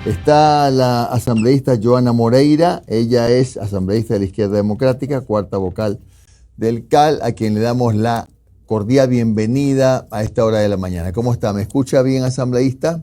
Está la asambleísta Joana Moreira, ella es asambleísta de la Izquierda Democrática, cuarta vocal del CAL, a quien le damos la cordial bienvenida a esta hora de la mañana. ¿Cómo está? ¿Me escucha bien, asambleísta?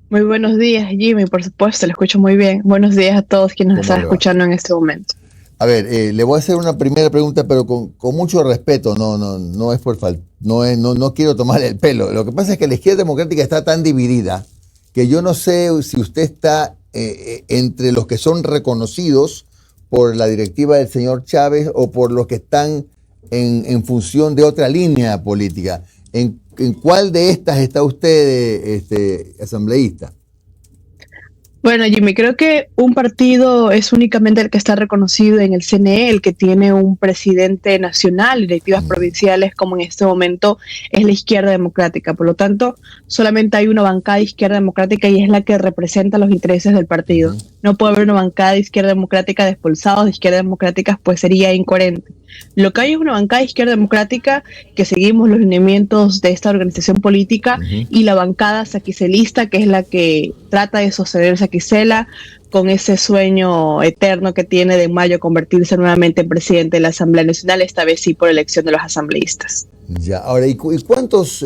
Muy buenos días, Jimmy, por supuesto, lo escucho muy bien. Buenos días a todos quienes nos ¿Cómo están le va? escuchando en este momento. A ver, le voy a hacer una primera pregunta, pero con mucho respeto, no es por falta, no quiero tomarle el pelo. Lo que pasa es que la Izquierda Democrática está tan dividida que yo no sé si usted está entre los que son reconocidos por la directiva del señor Chávez o por los que están en función de otra línea política. ¿En cuál de estas está usted, asambleísta? Bueno, Jimmy, creo que un partido es únicamente el que está reconocido en el CNE, el que tiene un presidente nacional, directivas provinciales, como en este momento es la Izquierda Democrática. Por lo tanto, solamente hay una bancada de Izquierda Democrática y es la que representa los intereses del partido. No puede haber una bancada de Izquierda Democrática de expulsados de Izquierda Democrática, pues sería incoherente. Lo que hay es una bancada de Izquierda Democrática que seguimos los lineamientos de esta organización política y la bancada saquicelista, que es la que trata de sostener Saquicela con ese sueño eterno que tiene de en mayo convertirse nuevamente en presidente de la Asamblea Nacional, esta vez sí por elección de los asambleístas. Ya, ahora, ¿y cuántos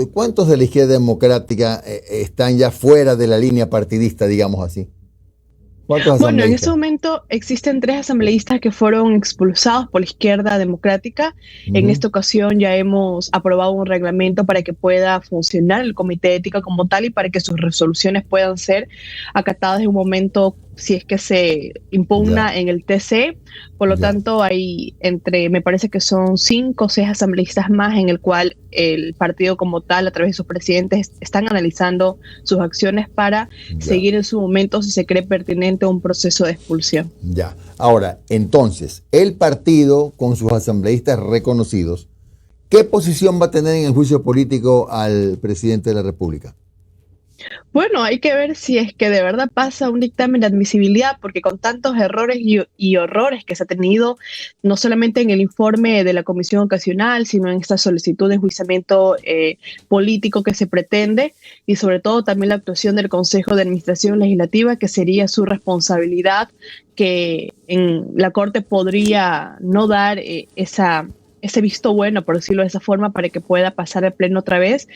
de la Izquierda Democrática están ya fuera de la línea partidista, digamos así? ¿Cuántos Bueno, en este asambleístas? momento existen 3 asambleístas que fueron expulsados por la Izquierda Democrática. En Ujú. esta ocasión ya hemos aprobado un reglamento para que pueda funcionar el Comité de Ética como tal y para que sus resoluciones puedan ser acatadas en un momento si es que se Ya, impugna en el TC. Por lo ya, tanto, hay me parece que son 5 o 6 asambleístas más en el cual el partido como tal, a través de sus presidentes, están analizando sus acciones para ya, seguir en su momento si se cree pertinente un proceso de expulsión. ya. Ahora, entonces, el partido, con sus asambleístas reconocidos, ¿qué posición va a tener en el juicio político al presidente de la República? Bueno, hay que ver si es que de verdad pasa un dictamen de admisibilidad, porque con tantos errores y horrores que se ha tenido, no solamente en el informe de la comisión ocasional, sino en esta solicitud de enjuiciamiento político que se pretende, y sobre todo también la actuación del Consejo de Administración Legislativa, que sería su responsabilidad, que en la Corte podría no dar ese visto bueno, por decirlo de esa forma, para que pueda pasar al Pleno otra vez,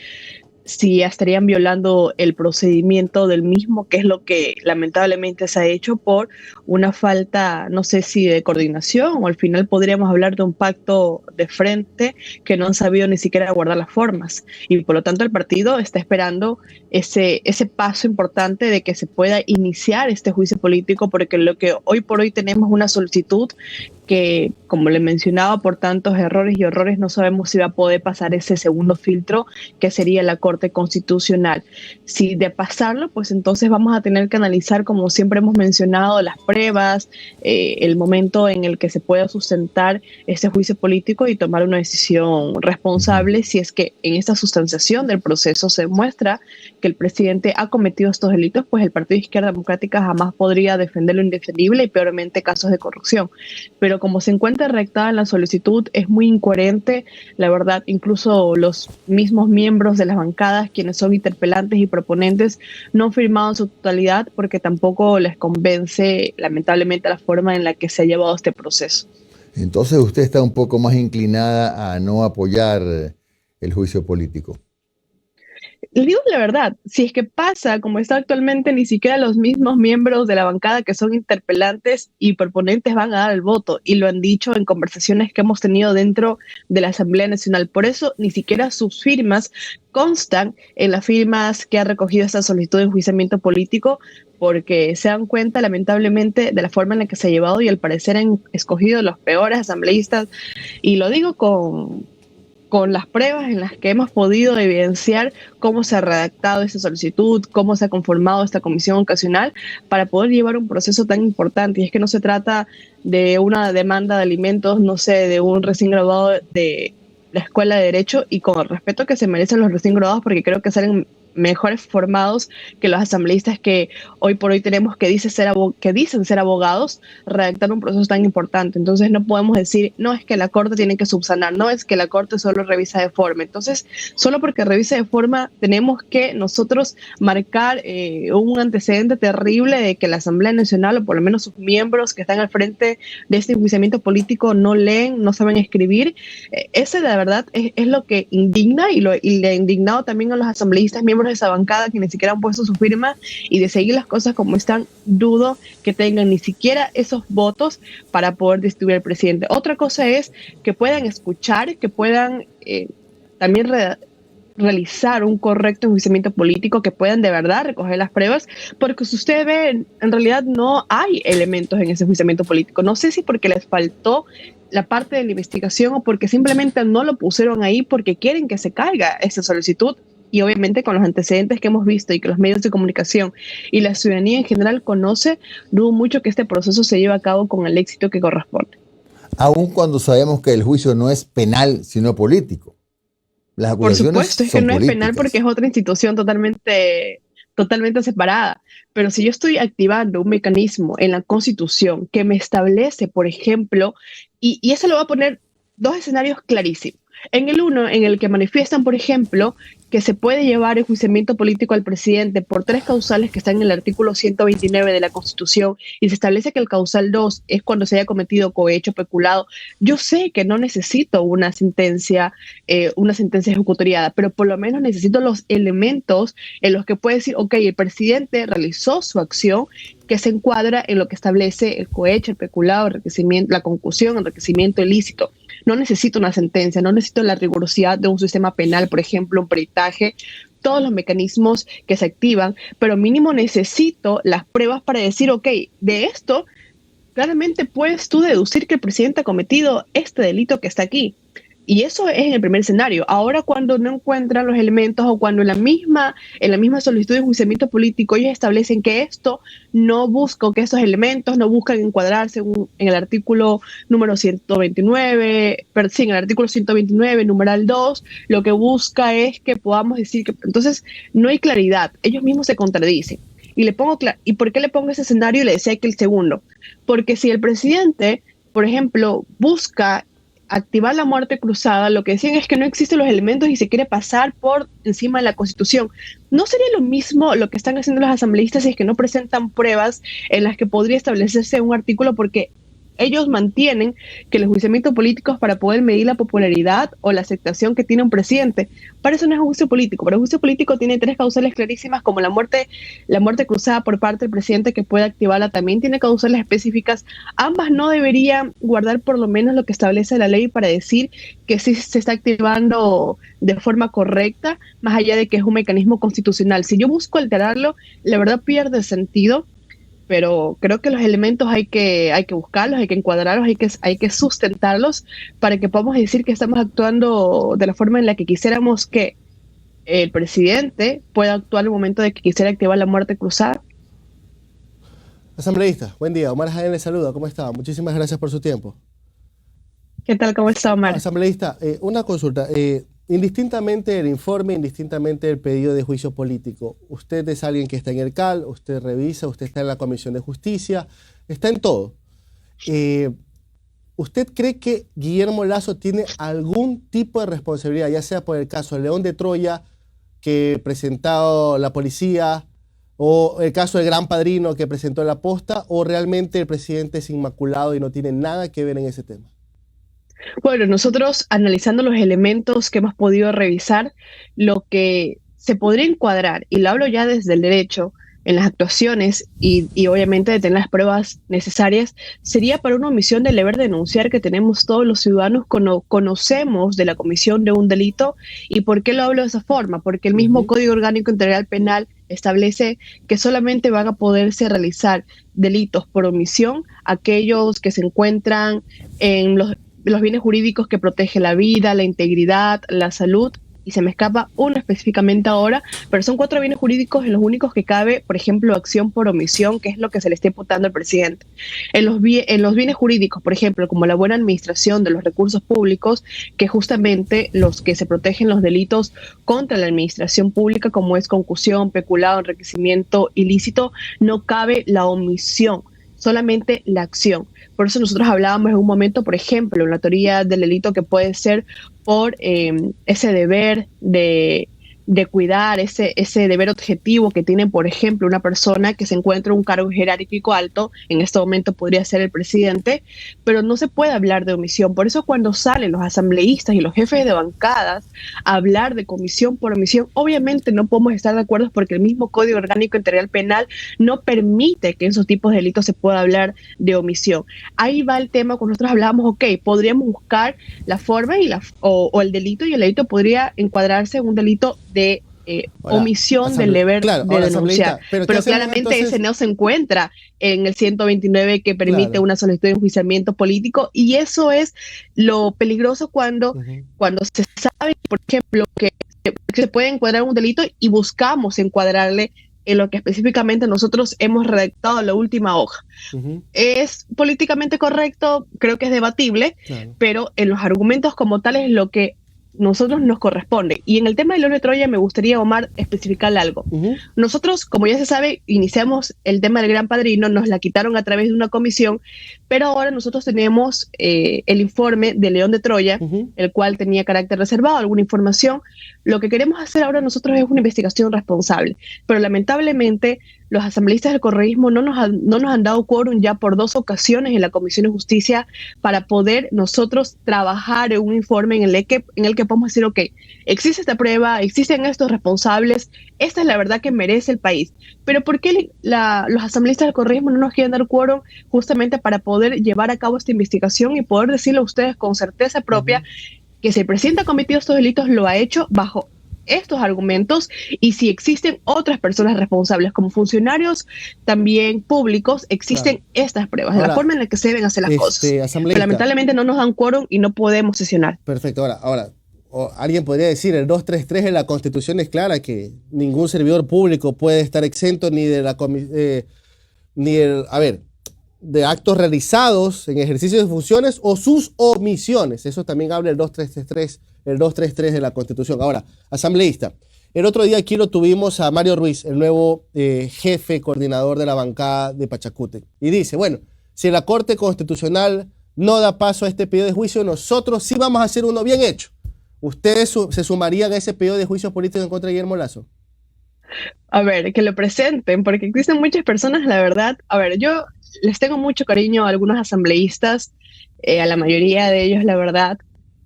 si ya estarían violando el procedimiento del mismo, que es lo que lamentablemente se ha hecho por una falta, no sé si de coordinación, o al final podríamos hablar de un pacto de frente que no han sabido ni siquiera guardar las formas. Y por lo tanto el partido está esperando ese paso importante de que se pueda iniciar este juicio político, porque lo que hoy por hoy tenemos una solicitud que, como le mencionaba, por tantos errores y horrores, no sabemos si va a poder pasar ese segundo filtro, que sería la Corte Constitucional. Si de pasarlo, pues entonces vamos a tener que analizar, como siempre hemos mencionado, las pruebas, el momento en el que se pueda sustentar ese juicio político y tomar una decisión responsable si es que en esta sustanciación del proceso se demuestra que el presidente ha cometido estos delitos, pues el Partido de Izquierda Democrática jamás podría defender lo indefendible y peormente casos de corrupción. Pero como se encuentra redactada en la solicitud, es muy incoherente, la verdad. Incluso los mismos miembros de las bancadas, quienes son interpelantes y proponentes, no han firmado en su totalidad porque tampoco les convence, lamentablemente, la forma en la que se ha llevado este proceso. Entonces usted está un poco más inclinada a no apoyar el juicio político. Les digo la verdad, si es que pasa como está actualmente, ni siquiera los mismos miembros de la bancada que son interpelantes y proponentes van a dar el voto, y lo han dicho en conversaciones que hemos tenido dentro de la Asamblea Nacional. Por eso ni siquiera sus firmas constan en las firmas que ha recogido esta solicitud de enjuiciamiento político, porque se dan cuenta lamentablemente de la forma en la que se ha llevado y al parecer han escogido los peores asambleístas, y lo digo con las pruebas en las que hemos podido evidenciar cómo se ha redactado esta solicitud, cómo se ha conformado esta comisión ocasional para poder llevar un proceso tan importante. Y es que no se trata de una demanda de alimentos, no sé, de un recién graduado de la Escuela de Derecho, y con el respeto que se merecen los recién graduados, porque creo que salen mejores formados que los asambleístas que hoy por hoy tenemos que dicen ser abogados, redactar un proceso tan importante. Entonces no podemos decir, no, es que la Corte tiene que subsanar, no, es que la Corte solo revisa de forma. Entonces, solo porque revisa de forma, tenemos que nosotros marcar un antecedente terrible de que la Asamblea Nacional, o por lo menos sus miembros que están al frente de este enjuiciamiento político, no leen, no saben escribir. Ese de verdad es lo que indigna y le ha indignado también a los asambleístas, miembros de esa bancada que ni siquiera han puesto su firma, y de seguir las cosas como están, dudo que tengan ni siquiera esos votos para poder destituir al presidente. Otra cosa es que puedan escuchar, que puedan también realizar un correcto enjuiciamiento político, que puedan de verdad recoger las pruebas, porque si usted ve, en realidad no hay elementos en ese enjuiciamiento político. No sé si porque les faltó la parte de la investigación o porque simplemente no lo pusieron ahí porque quieren que se caiga esa solicitud. Y obviamente con los antecedentes que hemos visto y que los medios de comunicación y la ciudadanía en general conoce, dudo mucho que este proceso se lleve a cabo con el éxito que corresponde. Aun cuando sabemos que el juicio no es penal, sino político. Las acusaciones por supuesto, es que no es penal porque es otra institución totalmente separada. Pero si yo estoy activando un mecanismo en la Constitución que me establece, por ejemplo, y eso lo va a poner dos escenarios clarísimos. En el uno, en el que manifiestan, por ejemplo, que se puede llevar enjuiciamiento político al presidente por 3 causales que están en el artículo 129 de la Constitución, y se establece que el causal 2 es cuando se haya cometido cohecho, peculado. Yo sé que no necesito una sentencia ejecutoriada, pero por lo menos necesito los elementos en los que puede decir, ok, el presidente realizó su acción que se encuadra en lo que establece el cohecho, el peculado, el enriquecimiento, la concusión, el enriquecimiento ilícito. No necesito una sentencia, no necesito la rigurosidad de un sistema penal, por ejemplo, un peritaje, todos los mecanismos que se activan, pero mínimo necesito las pruebas para decir, ok, de esto, claramente puedes tú deducir que el presidente ha cometido este delito que está aquí. Y eso es en el primer escenario. Ahora, cuando no encuentran los elementos o cuando en la misma solicitud de enjuiciamiento político ellos establecen que esto no busca, que esos elementos no buscan encuadrarse en el artículo número 129, en el artículo 129, numeral 2, lo que busca es que podamos decir que entonces no hay claridad. Ellos mismos se contradicen. ¿Y por qué le pongo ese escenario? Y le decía que el segundo. Porque si el presidente, por ejemplo, busca activar la muerte cruzada, lo que decían es que no existen los elementos y se quiere pasar por encima de la Constitución. ¿No sería lo mismo lo que están haciendo los asambleístas si es que no presentan pruebas en las que podría establecerse un artículo? Porque ellos mantienen que el enjuiciamiento político es para poder medir la popularidad o la aceptación que tiene un presidente. Para eso no es un juicio político. Para el juicio político tiene 3 causales clarísimas, como la muerte cruzada por parte del presidente, que puede activarla. También tiene causales específicas. Ambas no deberían guardar por lo menos lo que establece la ley para decir que sí se está activando de forma correcta, más allá de que es un mecanismo constitucional. Si yo busco alterarlo, la verdad pierde sentido. Pero creo que los elementos hay que buscarlos, hay que encuadrarlos, hay que sustentarlos para que podamos decir que estamos actuando de la forma en la que quisiéramos que el presidente pueda actuar en el momento de que quisiera activar la muerte cruzada. Asambleísta, buen día. Omar Jaén le saluda. ¿Cómo está? Muchísimas gracias por su tiempo. ¿Qué tal? ¿Cómo está, Omar? Asambleísta, una consulta. Indistintamente el informe, indistintamente el pedido de juicio político, usted es alguien que está en el CAL, usted revisa, usted está en la Comisión de Justicia, está en todo. ¿Usted cree que Guillermo Lasso tiene algún tipo de responsabilidad, ya sea por el caso León de Troya que presentó la policía, o el caso del Gran Padrino que presentó la Posta, o realmente el presidente es inmaculado y no tiene nada que ver en ese tema? Bueno, nosotros analizando los elementos que hemos podido revisar, lo que se podría encuadrar, y lo hablo ya desde el derecho, en las actuaciones y obviamente de tener las pruebas necesarias, sería para una omisión del deber de denunciar que tenemos todos los ciudadanos cuando conocemos de la comisión de un delito. ¿Y por qué lo hablo de esa forma? Porque el mismo Código Orgánico Integral Penal establece que solamente van a poderse realizar delitos por omisión aquellos que se encuentran en los bienes jurídicos que protegen la vida, la integridad, la salud y se me escapa uno específicamente ahora, pero son 4 bienes jurídicos en los únicos que cabe, por ejemplo, acción por omisión, que es lo que se le está imputando al presidente. En los bienes jurídicos, por ejemplo, como la buena administración de los recursos públicos, que justamente los que se protegen los delitos contra la administración pública, como es concusión, peculado, enriquecimiento ilícito, no cabe la omisión, solamente la acción. Por eso nosotros hablábamos en un momento, por ejemplo, en la teoría del delito que puede ser por ese deber de cuidar, ese deber objetivo que tiene, por ejemplo, una persona que se encuentra en un cargo jerárquico alto, en este momento podría ser el presidente, pero no se puede hablar de omisión. Por eso cuando salen los asambleístas y los jefes de bancadas a hablar de comisión por omisión, obviamente no podemos estar de acuerdo porque el mismo Código Orgánico Integral Penal no permite que en esos tipos de delitos se pueda hablar de omisión. Ahí va el tema cuando nosotros hablábamos, ok, podríamos buscar la forma o el delito, y el delito podría encuadrarse en un delito de omisión del deber de denunciar. Pero claramente entonces, ese no se encuentra en el 129 que permite una solicitud de enjuiciamiento político, y eso es lo peligroso cuando se sabe, por ejemplo, que se puede encuadrar un delito y buscamos encuadrarle en lo que específicamente nosotros hemos redactado en la última hoja. ¿Es políticamente correcto? Creo que es debatible, pero en los argumentos como tal es lo que nosotros nos corresponde. Y en el tema del león de Troya me gustaría, Omar, especificarle algo. Nosotros, como ya se sabe, iniciamos el tema del Gran Padrino, nos la quitaron a través de una comisión, pero ahora nosotros tenemos el informe del León de Troya, el cual tenía carácter reservado, alguna información. Lo que queremos hacer ahora nosotros es una investigación responsable, pero lamentablemente los asambleístas del correísmo no nos han dado quórum ya por 2 ocasiones en la Comisión de Justicia para poder nosotros trabajar en un informe en el que podemos decir, ok, existe esta prueba, existen estos responsables, esta es la verdad que merece el país. Pero ¿por qué los asambleístas del correísmo no nos quieren dar quórum justamente para poder llevar a cabo esta investigación y poder decirle a ustedes con certeza propia que si el presidente ha cometido estos delitos, lo ha hecho bajo estos argumentos, y si existen otras personas responsables como funcionarios también públicos, existen estas pruebas, de la forma en la que se deben hacer las cosas. Pero lamentablemente no nos dan quórum y no podemos sesionar. Perfecto. Ahora alguien podría decir, el 233 de la Constitución es clara, que ningún servidor público puede estar exento ni de de actos realizados en ejercicio de funciones o sus omisiones. Eso también habla el 233 de la Constitución. Ahora, asambleísta, el otro día aquí lo tuvimos a Mario Ruiz, el nuevo jefe coordinador de la bancada de Pachacútec, y dice, bueno, si la Corte Constitucional no da paso a este pedido de juicio, nosotros sí vamos a hacer uno bien hecho. ¿Ustedes se sumarían a ese pedido de juicio político en contra de Guillermo Lasso? A ver, que lo presenten, porque existen muchas personas, la verdad. A ver, yo les tengo mucho cariño a algunos asambleístas, a la mayoría de ellos, la verdad.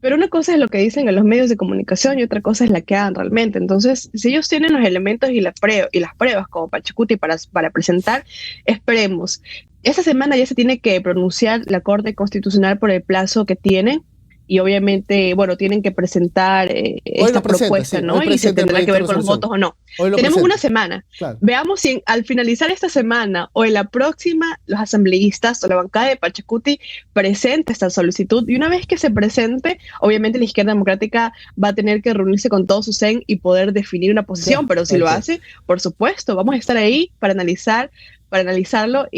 Pero una cosa es lo que dicen en los medios de comunicación y otra cosa es la que hagan realmente. Entonces, si ellos tienen los elementos y las pruebas como Pachacuti para presentar, esperemos. Esta semana ya se tiene que pronunciar la Corte Constitucional por el plazo que tiene. Y obviamente, bueno, tienen que presentar esta propuesta, ¿no? Y se tendrá que ver con los votos o no. Tenemos una semana. Claro. Veamos si al finalizar esta semana o en la próxima los asambleístas o la bancada de Pachacuti presenta esta solicitud. Y una vez que se presente, obviamente la izquierda democrática va a tener que reunirse con todo su CEN y poder definir una posición. Pero si lo hace, por supuesto, vamos a estar ahí para analizarlo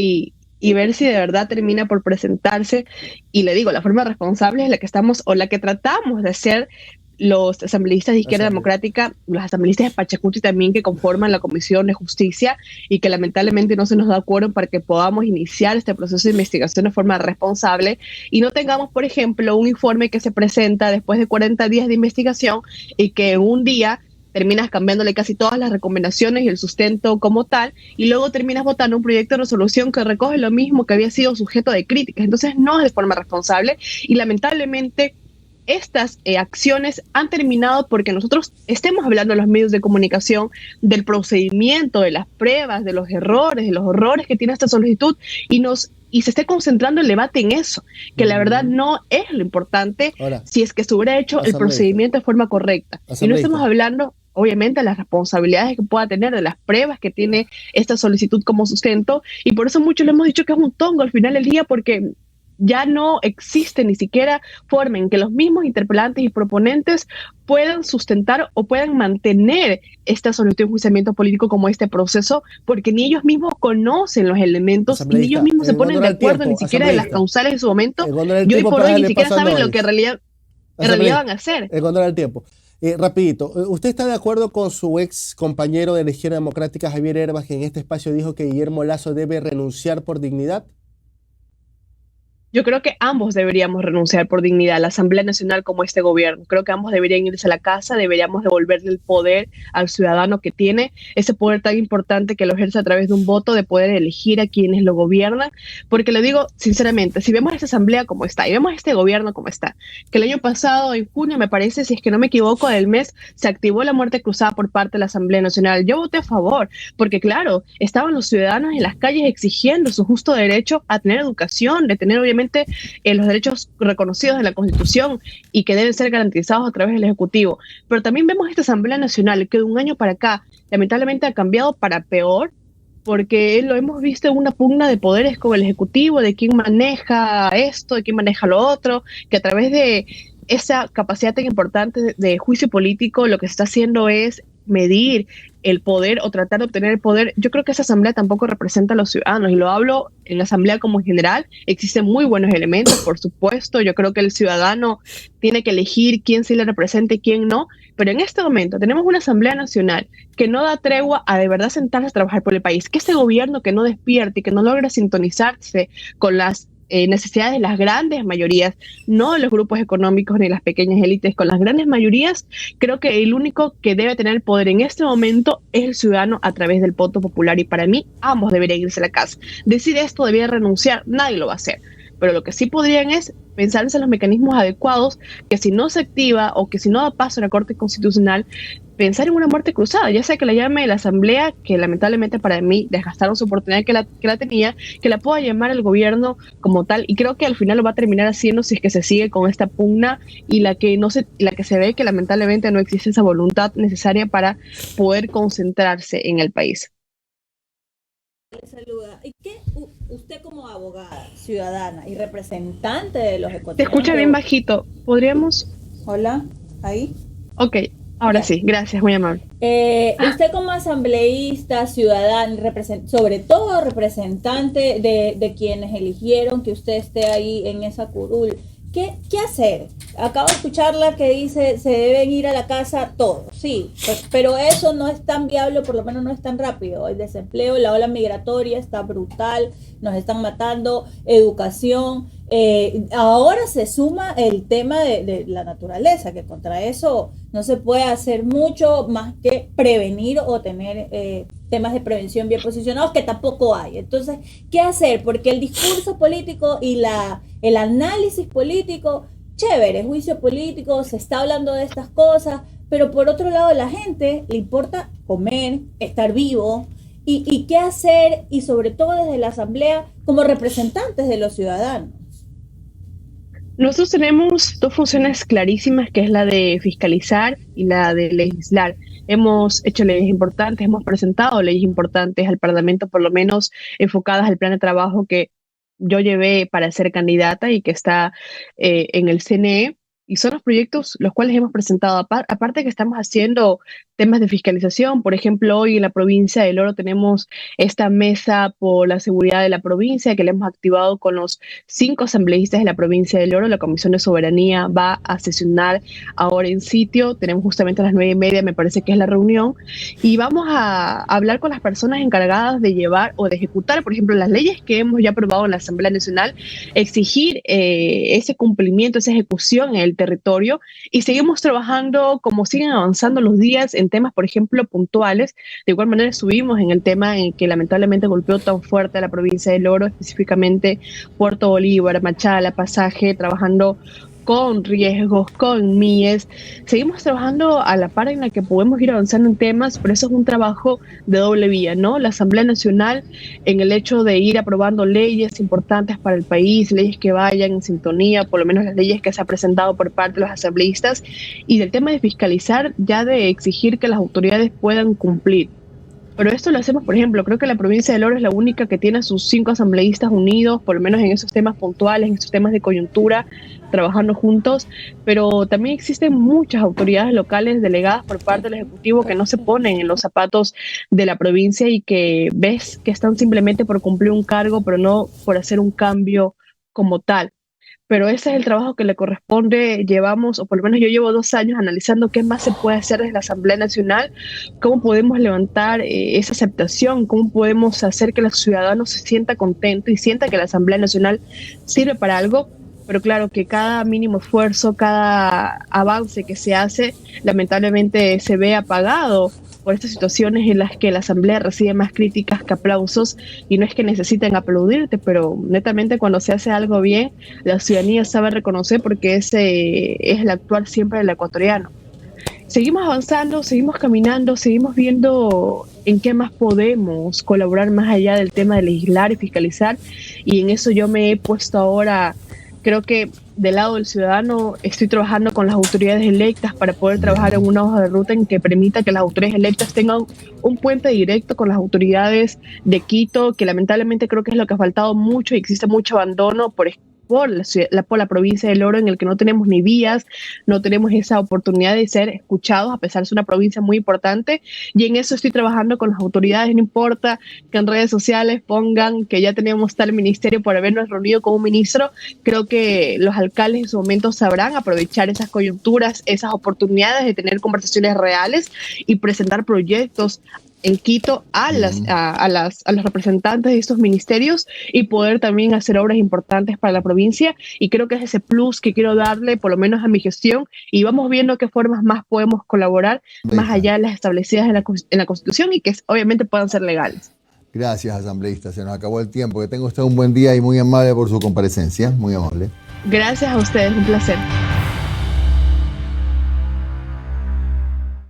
y ver si de verdad termina por presentarse. Y le digo, la forma responsable es la que estamos, o la que tratamos de hacer los asambleístas de Izquierda Democrática, los asambleístas de Pachacuti también, que conforman la Comisión de Justicia, y que lamentablemente no se nos da acuerdo para que podamos iniciar este proceso de investigación de forma responsable y no tengamos, por ejemplo, un informe que se presenta después de 40 días de investigación y que en un día terminas cambiándole casi todas las recomendaciones y el sustento como tal, y luego terminas votando un proyecto de resolución que recoge lo mismo que había sido sujeto de críticas. Entonces no es de forma responsable, y lamentablemente estas acciones han terminado porque nosotros estemos hablando en los medios de comunicación del procedimiento, de las pruebas, de los errores, de los horrores que tiene esta solicitud, y se esté concentrando el debate en eso, que la verdad no es lo importante. Ahora, si es que se hubiera hecho el procedimiento de forma correcta. Y no estamos hablando, obviamente, de las responsabilidades que pueda tener, de las pruebas que tiene esta solicitud como sustento, y por eso muchos le hemos dicho que es un tongo al final del día, porque ya no existe ni siquiera forma en que los mismos interpelantes y proponentes puedan sustentar o puedan mantener esta solicitud de enjuiciamiento político como este proceso, porque ni ellos mismos conocen los elementos y ni ellos mismos se ponen de acuerdo ni siquiera de las causales en su momento, y hoy por hoy ni siquiera saben lo que en realidad van a hacer. Cuando era el tiempo. Rapidito, ¿usted está de acuerdo con su ex compañero de la Izquierda Democrática, Javier Herbas, que en este espacio dijo que Guillermo Lasso debe renunciar por dignidad? Yo creo que ambos deberíamos renunciar por dignidad, la Asamblea Nacional como este gobierno. Creo que ambos deberían irse a la casa, deberíamos devolverle el poder al ciudadano que tiene, ese poder tan importante que lo ejerce a través de un voto, de poder elegir a quienes lo gobiernan. Porque le digo sinceramente, si vemos esta Asamblea como está y vemos este gobierno como está, que el año pasado, en junio, me parece, si es que no me equivoco, del mes, se activó la muerte cruzada por parte de la Asamblea Nacional. Yo voté a favor, porque claro, estaban los ciudadanos en las calles exigiendo su justo derecho a tener educación, de tener obviamente los derechos reconocidos en la Constitución y que deben ser garantizados a través del Ejecutivo. Pero también vemos esta Asamblea Nacional que de un año para acá lamentablemente ha cambiado para peor, porque lo hemos visto en una pugna de poderes con el Ejecutivo, de quién maneja esto, de quién maneja lo otro, que a través de esa capacidad tan importante de juicio político lo que se está haciendo es medir el poder o tratar de obtener el poder. Yo creo que esa asamblea tampoco representa a los ciudadanos, y lo hablo en la asamblea como en general. Existen muy buenos elementos, por supuesto. Yo creo que el ciudadano tiene que elegir quién sí le representa y quién no, pero en este momento tenemos una Asamblea Nacional que no da tregua a de verdad sentarse a trabajar por el país, que este gobierno que no despierte y que no logra sintonizarse con las necesidades de las grandes mayorías, no de los grupos económicos ni las pequeñas élites, con las grandes mayorías. Creo que el único que debe tener el poder en este momento es el ciudadano a través del voto popular, y para mí ambos deberían irse a la casa. Decir esto, debía renunciar, nadie lo va a hacer, pero lo que sí podrían es pensarse en los mecanismos adecuados, que si no se activa o que si no da paso a la Corte Constitucional, pensar en una muerte cruzada, ya sea que la llame la Asamblea, que lamentablemente para mí desgastaron su oportunidad que la tenía, que la pueda llamar el gobierno como tal, y creo que al final lo va a terminar haciendo si es que se sigue con esta pugna y la que se ve que lamentablemente no existe esa voluntad necesaria para poder concentrarse en el país. Saluda. ¿Y qué usted como abogada, ciudadana y representante de los ecuatorianos? Te escucha bien bajito, ¿podríamos? Hola, ahí. Ok, ahora sí, gracias, muy amable. Usted como asambleísta, ciudadano, sobre todo representante de quienes eligieron que usted esté ahí en esa curul, ¿qué hacer? Acabo de escucharla que dice se deben ir a la casa todos, sí, pero eso no es tan viable, por lo menos no es tan rápido. El desempleo, la ola migratoria está brutal, nos están matando, educación. Ahora se suma el tema de la naturaleza, que contra eso no se puede hacer mucho más que prevenir o tener temas de prevención bien posicionados, que tampoco hay. Entonces, ¿qué hacer? Porque el discurso político y el análisis político, chévere, juicio político, se está hablando de estas cosas, pero por otro lado a la gente le importa comer, estar vivo, y qué hacer, y sobre todo desde la asamblea como representantes de los ciudadanos. Nosotros tenemos dos funciones clarísimas, que es la de fiscalizar y la de legislar. Hemos hecho leyes importantes, hemos presentado leyes importantes al Parlamento, por lo menos enfocadas al plan de trabajo que yo llevé para ser candidata y que está en el CNE, y son los proyectos los cuales hemos presentado. Aparte que estamos haciendo temas de fiscalización. Por ejemplo, hoy en la provincia del Oro tenemos esta mesa por la seguridad de la provincia, que la hemos activado con los 5 asambleístas de la provincia del Oro. La Comisión de Soberanía va a sesionar ahora en sitio. Tenemos justamente a las 9:30, me parece que es la reunión, y vamos a hablar con las personas encargadas de llevar o de ejecutar, por ejemplo, las leyes que hemos ya aprobado en la Asamblea Nacional, exigir ese cumplimiento, esa ejecución en el territorio, y seguimos trabajando como siguen avanzando los días en temas, por ejemplo, puntuales. De igual manera estuvimos en el tema en que lamentablemente golpeó tan fuerte a la provincia del Oro, específicamente Puerto Bolívar, Machala, Pasaje, trabajando con riesgos, con MIES. Seguimos trabajando a la par en la que podemos ir avanzando en temas, pero eso es un trabajo de doble vía, ¿no? La Asamblea Nacional, en el hecho de ir aprobando leyes importantes para el país, leyes que vayan en sintonía, por lo menos las leyes que se han presentado por parte de los asambleístas, y del tema de fiscalizar, ya de exigir que las autoridades puedan cumplir. Pero esto lo hacemos, por ejemplo, creo que la provincia del Oro es la única que tiene a sus 5 asambleístas unidos, por lo menos en esos temas puntuales, en esos temas de coyuntura, trabajando juntos, pero también existen muchas autoridades locales delegadas por parte del Ejecutivo que no se ponen en los zapatos de la provincia y que ves que están simplemente por cumplir un cargo, pero no por hacer un cambio como tal. Pero ese es el trabajo que le corresponde. Llevamos, o por lo menos yo llevo 2 años analizando qué más se puede hacer desde la Asamblea Nacional, cómo podemos levantar esa aceptación, cómo podemos hacer que los ciudadanos se sientan contentos y sientan que la Asamblea Nacional sirve para algo. Pero claro que cada mínimo esfuerzo, cada avance que se hace, lamentablemente se ve apagado por estas situaciones en las que la Asamblea recibe más críticas que aplausos, y no es que necesiten aplaudirte, pero netamente cuando se hace algo bien, la ciudadanía sabe reconocer porque ese es el actuar siempre del ecuatoriano. Seguimos avanzando, seguimos caminando, seguimos viendo en qué más podemos colaborar más allá del tema de legislar y fiscalizar, y en eso yo me he puesto ahora. Creo que del lado del ciudadano estoy trabajando con las autoridades electas para poder trabajar en una hoja de ruta en que permita que las autoridades electas tengan un puente directo con las autoridades de Quito, que lamentablemente creo que es lo que ha faltado mucho y existe mucho abandono por la provincia del Oro, en el que no tenemos ni vías, no tenemos esa oportunidad de ser escuchados, a pesar de ser una provincia muy importante, y en eso estoy trabajando con las autoridades. No importa que en redes sociales pongan que ya tenemos tal ministerio por habernos reunido con un ministro, creo que los alcaldes en su momento sabrán aprovechar esas coyunturas, esas oportunidades de tener conversaciones reales y presentar proyectos en Quito a los representantes de estos ministerios y poder también hacer obras importantes para la provincia, y creo que es ese plus que quiero darle por lo menos a mi gestión, y vamos viendo qué formas más podemos colaborar más allá de las establecidas en la Constitución y que obviamente puedan ser legales. Gracias, asambleísta. Se nos acabó el tiempo. Que tenga usted un buen día y muy amable por su comparecencia. Muy amable. Gracias a ustedes, un placer.